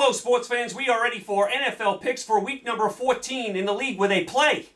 Hello, sports fans. We are ready for NFL picks for week number 14 in the league where they play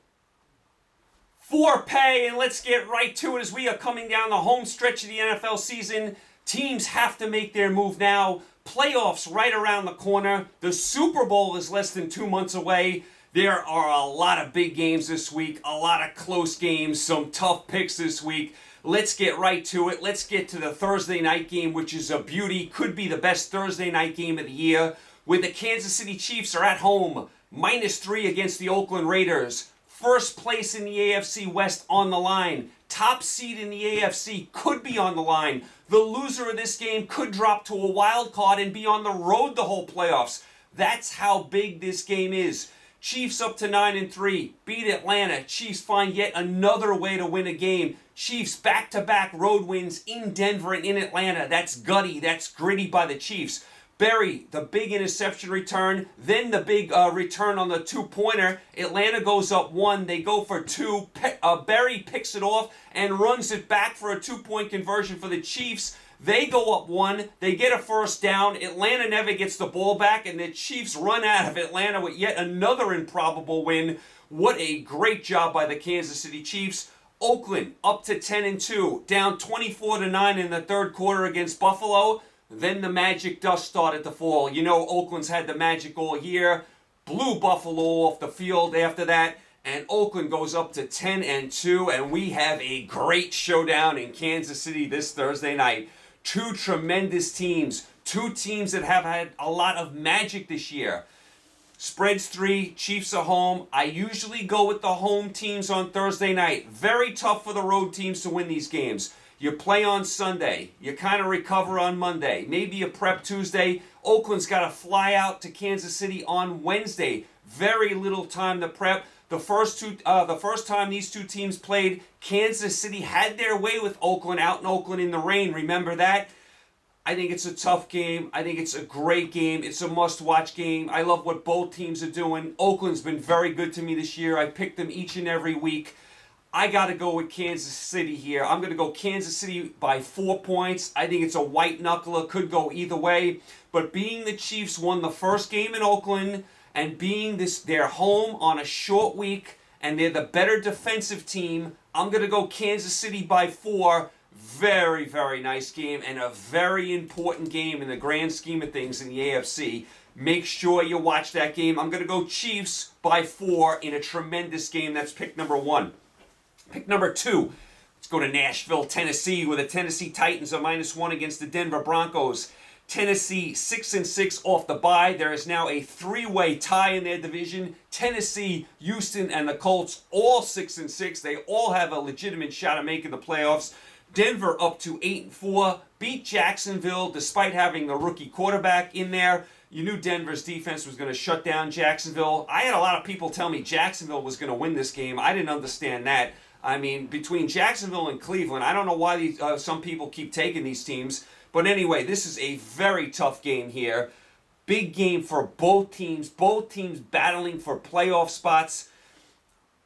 for pay. And let's get right to it as we are coming down the home stretch of the NFL season. Teams have to make their move now. Playoffs right around the corner. The Super Bowl is less than 2 months away. There are a lot of big games this week, a lot of close games, some tough picks this week. Let's get right to it. Let's get to the Thursday night game, which is a beauty. Could be the best Thursday night game of the year, where the Kansas City Chiefs are at home, -3 against the Oakland Raiders. First place in the AFC West on the line. Top seed in the AFC could be on the line. The loser of this game could drop to a wild card and be on the road the whole playoffs. That's how big this game is. Chiefs up to 9-3, beat Atlanta. Chiefs find yet another way to win a game. Chiefs back-to-back road wins in Denver and in Atlanta. That's gutty, that's gritty by the Chiefs. Berry, the big interception return, then the big return on the two-pointer. Atlanta goes up 1, they go for 2. Berry picks it off and runs it back for a 2-point conversion for the Chiefs. They go up 1, they get a first down. Atlanta never gets the ball back, and the Chiefs run out of Atlanta with yet another improbable win. What a great job by the Kansas City Chiefs. Oakland up to 10-2, down 24-9 in the third quarter against Buffalo. Then the magic dust started to fall. You know, Oakland's had the magic all year. Blew Buffalo off the field after that. And Oakland goes up to 10-2. And we have a great showdown in Kansas City this Thursday night. Two tremendous teams. Two teams that have had a lot of magic this year. Spreads 3, Chiefs are home. I usually go with the home teams on Thursday night. Very tough for the road teams to win these games. You play on Sunday. You kind of recover on Monday. Maybe you prep Tuesday. Oakland's got to fly out to Kansas City on Wednesday. Very little time to prep. The first time these two teams played, Kansas City had their way with Oakland out in Oakland in the rain. Remember that? I think it's a tough game. I think it's a great game. It's a must-watch game. I love what both teams are doing. Oakland's been very good to me this year. I pick them each and every week. I got to go with Kansas City here. I'm going to go Kansas City by 4 points. I think it's a white knuckler. Could go either way. But being the Chiefs won the first game in Oakland and being their home on a short week and they're the better defensive team, I'm going to go Kansas City by 4. Very, very nice game and a very important game in the grand scheme of things in the AFC. Make sure you watch that game. I'm going to go Chiefs by 4 in a tremendous game. That's pick number 1. Pick number 2. Let's go to Nashville, Tennessee, where the Tennessee Titans are -1 against the Denver Broncos. Tennessee 6-6 off the bye. There is now a 3-way tie in their division. Tennessee, Houston, and the Colts all 6-6. They all have a legitimate shot at making the playoffs. Denver up to 8-4, beat Jacksonville despite having the rookie quarterback in there. You knew Denver's defense was going to shut down Jacksonville. I had a lot of people tell me Jacksonville was going to win this game. I didn't understand that. I mean, between Jacksonville and Cleveland, I don't know why some people keep taking these teams. But anyway, this is a very tough game here. Big game for both teams battling for playoff spots.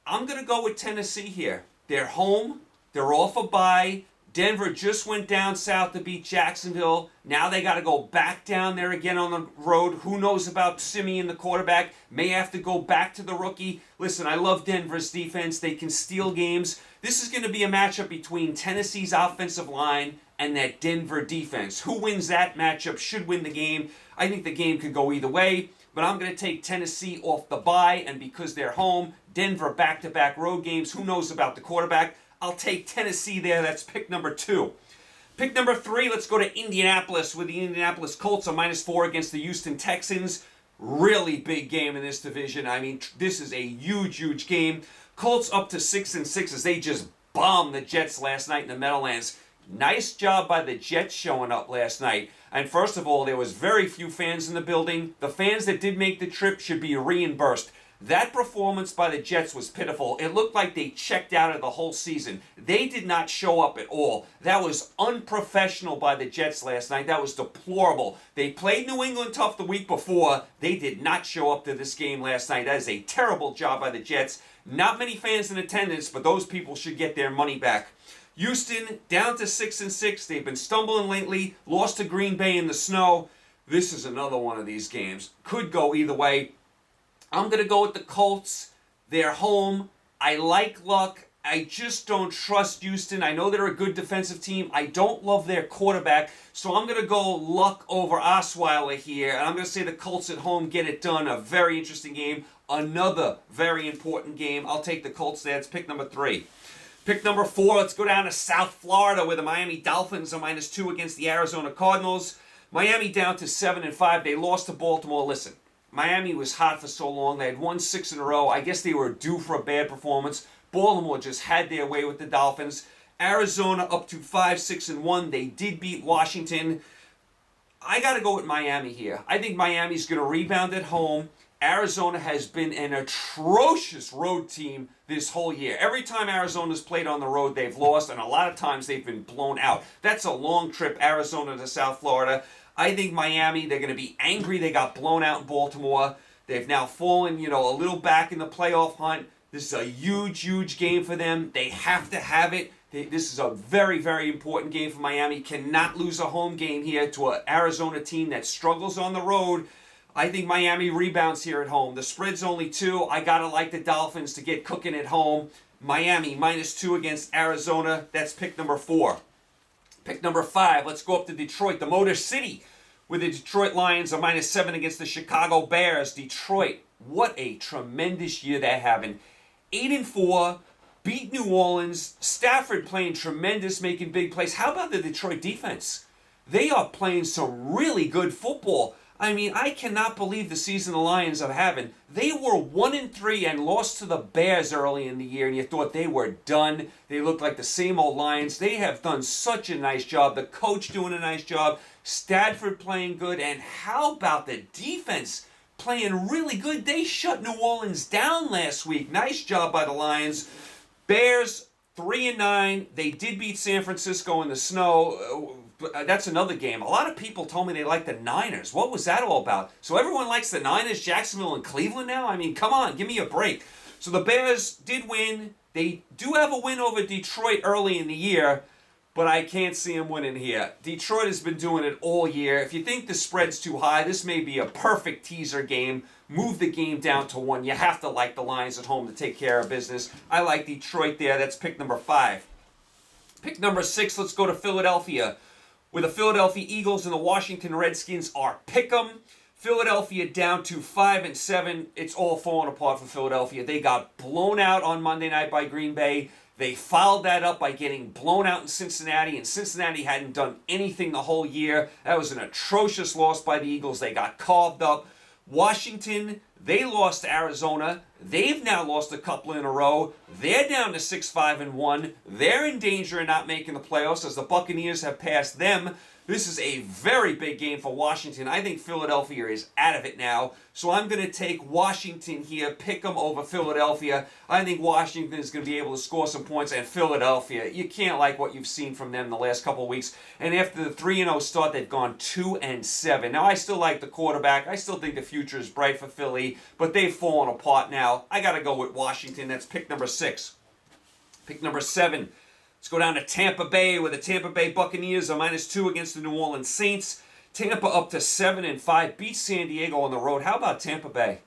I'm going to go with Tennessee here. They're home. They're off a bye. Denver just went down south to beat Jacksonville. Now they got to go back down there again on the road. Who knows about Simeon, the quarterback? May have to go back to the rookie. Listen, I love Denver's defense. They can steal games. This is going to be a matchup between Tennessee's offensive line and that Denver defense. Who wins that matchup should win the game. I think the game could go either way, but I'm going to take Tennessee off the bye, and because they're home, Denver back-to-back road games. Who knows about the quarterback? I'll take Tennessee there. That's pick number 2. Pick number 3, let's go to Indianapolis, where the Indianapolis Colts are -4 against the Houston Texans. Really big game in this division. I mean, this is a huge, huge game. Colts up to 6-6 as they just bombed the Jets last night in the Meadowlands. Nice job by the Jets showing up last night. And first of all, there was very few fans in the building. The fans that did make the trip should be reimbursed. That performance by the Jets was pitiful. It looked like they checked out of the whole season. They did not show up at all. That was unprofessional by the Jets last night. That was deplorable. They played New England tough the week before. They did not show up to this game last night. That is a terrible job by the Jets. Not many fans in attendance, but those people should get their money back. Houston down to 6-6. They've been stumbling lately. Lost to Green Bay in the snow. This is another one of these games. Could go either way. I'm going to go with the Colts. They're home. I like Luck. I just don't trust Houston. I know they're a good defensive team. I don't love their quarterback. So I'm going to go Luck over Osweiler here. And I'm going to say the Colts at home get it done. A very interesting game. Another very important game. I'll take the Colts there. It's pick number 3. Pick number 4, let's go down to South Florida where the Miami Dolphins are -2 against the Arizona Cardinals. Miami down to 7-5. They lost to Baltimore. Listen, Miami was hot for so long. They had won 6 in a row. I guess they were due for a bad performance. Baltimore just had their way with the Dolphins. Arizona up to 5-6-1. They did beat Washington. I got to go with Miami here. I think Miami's going to rebound at home. Arizona has been an atrocious road team this whole year. Every time Arizona's played on the road, they've lost, and a lot of times they've been blown out. That's a long trip, Arizona to South Florida. I think Miami, they're going to be angry they got blown out in Baltimore. They've now fallen, a little back in the playoff hunt. This is a huge, huge game for them. They have to have it. This is a very, very important game for Miami. Cannot lose a home game here to an Arizona team that struggles on the road. I think Miami rebounds here at home. The spread's only 2. I got to like the Dolphins to get cooking at home. Miami -2 against Arizona. That's pick number 4. Pick number 5. Let's go up to Detroit, the Motor City, where the Detroit Lions are -7 against the Chicago Bears. Detroit, what a tremendous year they're having. 8-4, beat New Orleans. Stafford playing tremendous, making big plays. How about the Detroit defense? They are playing some really good football. I mean, I cannot believe the season the Lions are having. They were 1-3 and lost to the Bears early in the year, and you thought they were done. They looked like the same old Lions. They have done such a nice job. The coach doing a nice job. Stafford playing good. And how about the defense playing really good? They shut New Orleans down last week. Nice job by the Lions. Bears, 3-9. They did beat San Francisco in the snow. That's another game. A lot of people told me they like the Niners. What was that all about? So everyone likes the Niners, Jacksonville, and Cleveland now? I mean, come on, give me a break. So the Bears did win. They do have a win over Detroit early in the year, but I can't see them winning here. Detroit has been doing it all year. If you think the spread's too high, this may be a perfect teaser game. Move the game down to 1. You have to like the Lions at home to take care of business. I like Detroit there. That's pick number 5. Pick number 6, let's go to Philadelphia, where the Philadelphia Eagles and the Washington Redskins are pick'em. Philadelphia down to 5-7. It's all falling apart for Philadelphia. They got blown out on Monday night by Green Bay. They followed that up by getting blown out in Cincinnati, and Cincinnati hadn't done anything the whole year. That was an atrocious loss by the Eagles. They got carved up. Washington, they lost to Arizona. They've now lost a couple in a row. They're down to 6-5-1. They're in danger of not making the playoffs as the Buccaneers have passed them. This is a very big game for Washington. I think Philadelphia is out of it now. So I'm going to take Washington here, pick them over Philadelphia. I think Washington is going to be able to score some points. And Philadelphia, you can't like what you've seen from them the last couple of weeks. And after the 3-0 start, they've gone 2-7. Now, I still like the quarterback. I still think the future is bright for Philly. But they've fallen apart now. I got to go with Washington. That's pick number 6. Pick number 7. Let's go down to Tampa Bay, where the Tampa Bay Buccaneers are -2 against the New Orleans Saints. Tampa up to 7-5, beat San Diego on the road. How about Tampa Bay?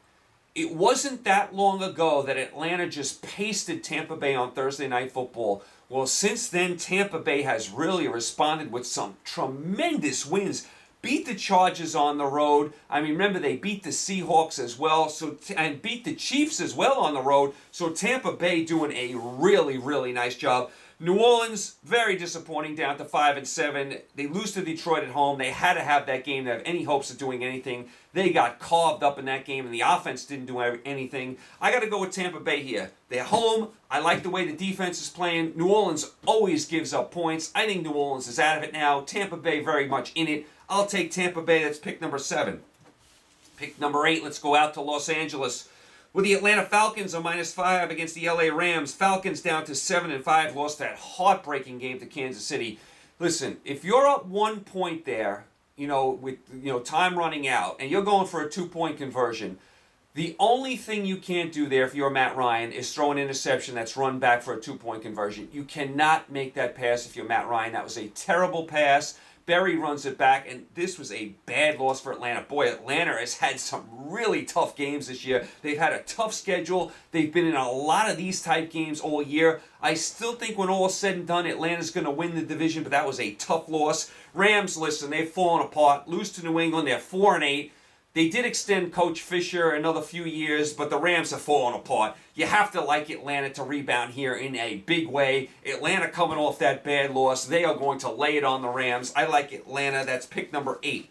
It wasn't that long ago that Atlanta just pasted Tampa Bay on Thursday Night Football. Well, since then, Tampa Bay has really responded with some tremendous wins. Beat the Chargers on the road. I mean, remember, they beat the Seahawks as well, and beat the Chiefs as well on the road. So Tampa Bay doing a really, really nice job. New Orleans, very disappointing, down to 5-7. They lose to Detroit at home. They had to have that game to have any hopes of doing anything. They got carved up in that game, and the offense didn't do anything. I got to go with Tampa Bay here. They're home. I like the way the defense is playing. New Orleans always gives up points. I think New Orleans is out of it now. Tampa Bay very much in it. I'll take Tampa Bay. That's pick number 7. Pick number 8, let's go out to Los Angeles, with the Atlanta Falcons are -5 against the LA Rams. Falcons down to 7-5, lost that heartbreaking game to Kansas City. Listen, if you're up 1 point there, with time running out, and you're going for a 2-point conversion, the only thing you can't do there if you're Matt Ryan is throw an interception that's run back for a 2-point conversion. You cannot make that pass if you're Matt Ryan. That was a terrible pass. Berry runs it back, and this was a bad loss for Atlanta. Boy, Atlanta has had some really tough games this year. They've had a tough schedule. They've been in a lot of these type games all year. I still think when all is said and done, Atlanta's going to win the division, but that was a tough loss. Rams, listen, they've fallen apart. Lose to New England, they're 4-8. They did extend Coach Fisher another few years, but the Rams have fallen apart. You have to like Atlanta to rebound here in a big way. Atlanta coming off that bad loss. They are going to lay it on the Rams. I like Atlanta. That's pick number 8.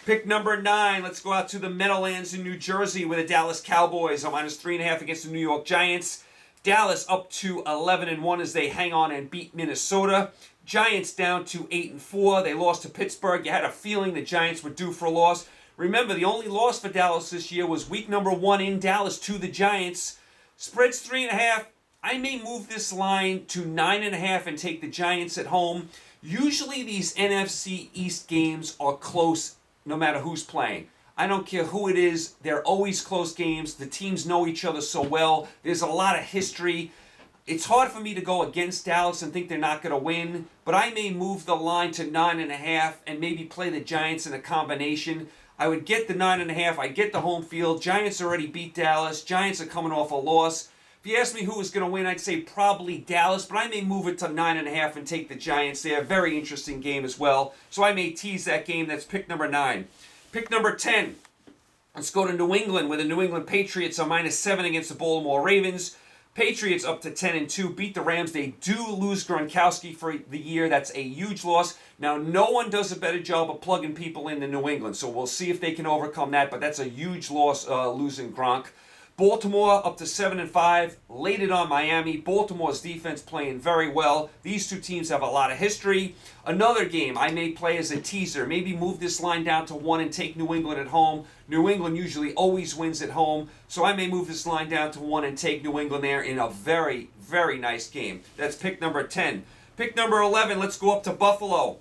Pick number 9, let's go out to the Meadowlands in New Jersey with the Dallas Cowboys on -3.5 against the New York Giants. Dallas up to 11-1 as they hang on and beat Minnesota. Giants down to 8-4. They lost to Pittsburgh. You had a feeling the Giants were due for a loss. Remember, the only loss for Dallas this year was week number 1 in Dallas to the Giants. Spread's 3.5. I may move this line to 9.5 and take the Giants at home. Usually these NFC East games are close no matter who's playing. I don't care who it is. They're always close games. The teams know each other so well. There's a lot of history. It's hard for me to go against Dallas and think they're not going to win, but I may move the line to 9.5 and maybe play the Giants in a combination. I would get the 9.5. I get the home field. Giants already beat Dallas. Giants are coming off a loss. If you ask me who was going to win, I'd say probably Dallas, but I may move it to 9.5 and take the Giants there. Very interesting game as well. So I may tease that game. That's pick number 9. Pick number 10. Let's go to New England, where the New England Patriots are -7 against the Baltimore Ravens. Patriots up to 10-2, beat the Rams. They do lose Gronkowski for the year. That's a huge loss. Now, no one does a better job of plugging people into New England, so we'll see if they can overcome that, but that's a huge loss losing Gronk. Baltimore up to 7-5, laid it on Miami. Baltimore's defense playing very well. These two teams have a lot of history. Another game I may play as a teaser. Maybe move this line down to 1 and take New England at home. New England usually always wins at home, so I may move this line down to 1 and take New England there in a very, very nice game. That's pick number 10. Pick number 11, let's go up to Buffalo,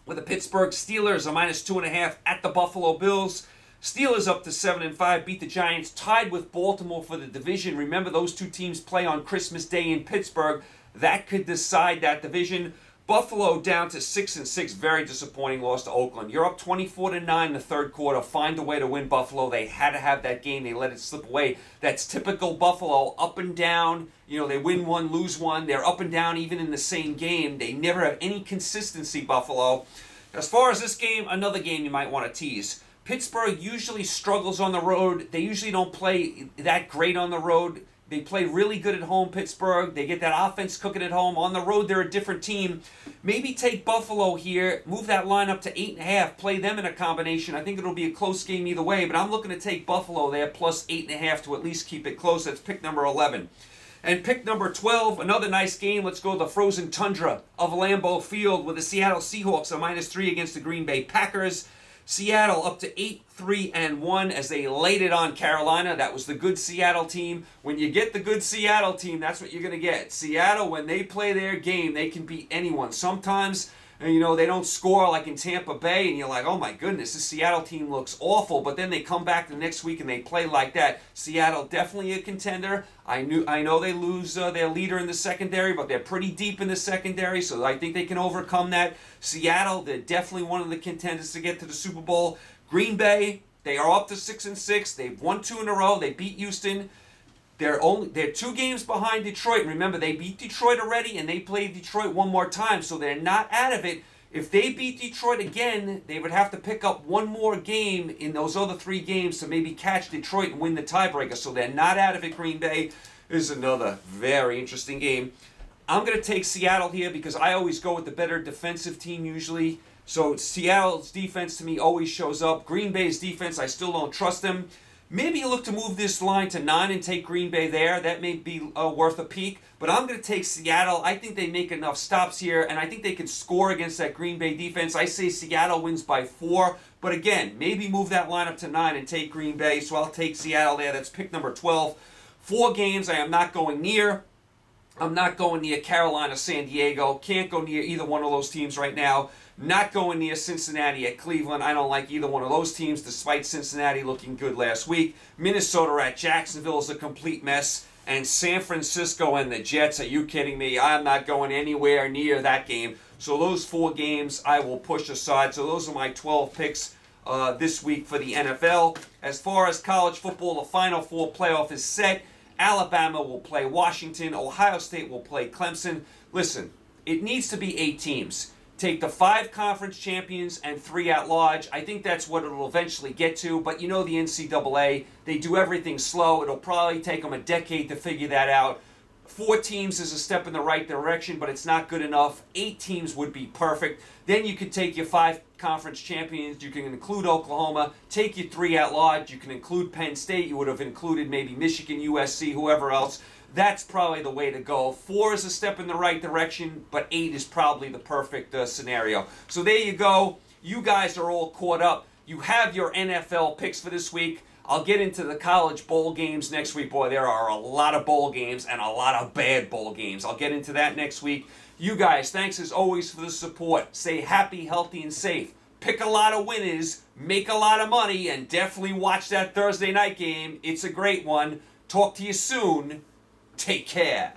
with the Pittsburgh Steelers are -2.5 at the Buffalo Bills. Steelers up to 7-5, beat the Giants, tied with Baltimore for the division. Remember, those two teams play on Christmas Day in Pittsburgh. That could decide that division. Buffalo down to 6-6, very disappointing loss to Oakland. You're up 24-9 in the third quarter. Find a way to win Buffalo. They had to have that game. They let it slip away. That's typical Buffalo, up and down. You know, they win one, lose one. They're up and down even in the same game. They never have any consistency, Buffalo. As far as this game, another game you might want to tease. Pittsburgh usually struggles on the road. They usually don't play that great on the road. They play really good at home, Pittsburgh. They get that offense cooking at home. On the road, they're a different team. Maybe take Buffalo here, move that line up to 8.5, play them in a combination. I think it'll be a close game either way, but I'm looking to take Buffalo there plus 8.5 to at least keep it close. That's pick number 11. And pick number 12, another nice game. Let's go to the frozen tundra of Lambeau Field with the Seattle Seahawks are -3 against the Green Bay Packers. Seattle up to 8-3-1 as they laid it on Carolina. That was the good Seattle team. When you get the good Seattle team, that's what you're going to get. Seattle, when they play their game, they can beat anyone. Sometimes, you know, they don't score like in Tampa Bay, and you're like, oh my goodness, this Seattle team looks awful. But then they come back the next week and they play like that. Seattle definitely a contender. I know they lose their leader in the secondary, but they're pretty deep in the secondary, so I think they can overcome that. Seattle, they're definitely one of the contenders to get to the Super Bowl. Green Bay, they are up to 6-6. They've won 2 in a row. They beat Houston. They're 2 games behind Detroit. Remember, they beat Detroit already, and they played Detroit one more time, so they're not out of it. If they beat Detroit again, they would have to pick up one more game in those other 3 games to maybe catch Detroit and win the tiebreaker. So they're not out of it, Green Bay. This is another very interesting game. I'm going to take Seattle here because I always go with the better defensive team usually. So Seattle's defense to me always shows up. Green Bay's defense, I still don't trust them. Maybe you look to move this line to 9 and take Green Bay there. That may be worth a peek. But I'm going to take Seattle. I think they make enough stops here, and I think they can score against that Green Bay defense. I say Seattle wins by 4. But again, maybe move that line up to 9 and take Green Bay. So I'll take Seattle there. That's pick number 12. 4 games I am not going near. I'm not going near Carolina, San Diego. Can't go near either one of those teams right now. Not going near Cincinnati at Cleveland. I don't like either one of those teams, despite Cincinnati looking good last week. Minnesota at Jacksonville is a complete mess. And San Francisco and the Jets, are you kidding me? I'm not going anywhere near that game. So those 4 games I will push aside. So those are my 12 picks this week for the NFL. As far as college football, the Final Four playoff is set. Alabama will play Washington. Ohio State will play Clemson. Listen, it needs to be 8 teams. Take the 5 conference champions and 3 at large. I think that's what it'll eventually get to. But you know the NCAA, they do everything slow. It'll probably take them a decade to figure that out. 4 teams is a step in the right direction, but it's not good enough. 8 teams would be perfect. Then you could take your 5 conference champions. You can include Oklahoma. Take your 3 at large. You can include Penn State. You would have included maybe Michigan, USC, whoever else. That's probably the way to go. 4 is a step in the right direction, but 8 is probably the perfect scenario. So there you go. You guys are all caught up. You have your NFL picks for this week. I'll get into the college bowl games next week. Boy, there are a lot of bowl games and a lot of bad bowl games. I'll get into that next week. You guys, thanks as always for the support. Stay happy, healthy, and safe. Pick a lot of winners, make a lot of money, and definitely watch that Thursday night game. It's a great one. Talk to you soon. Take care.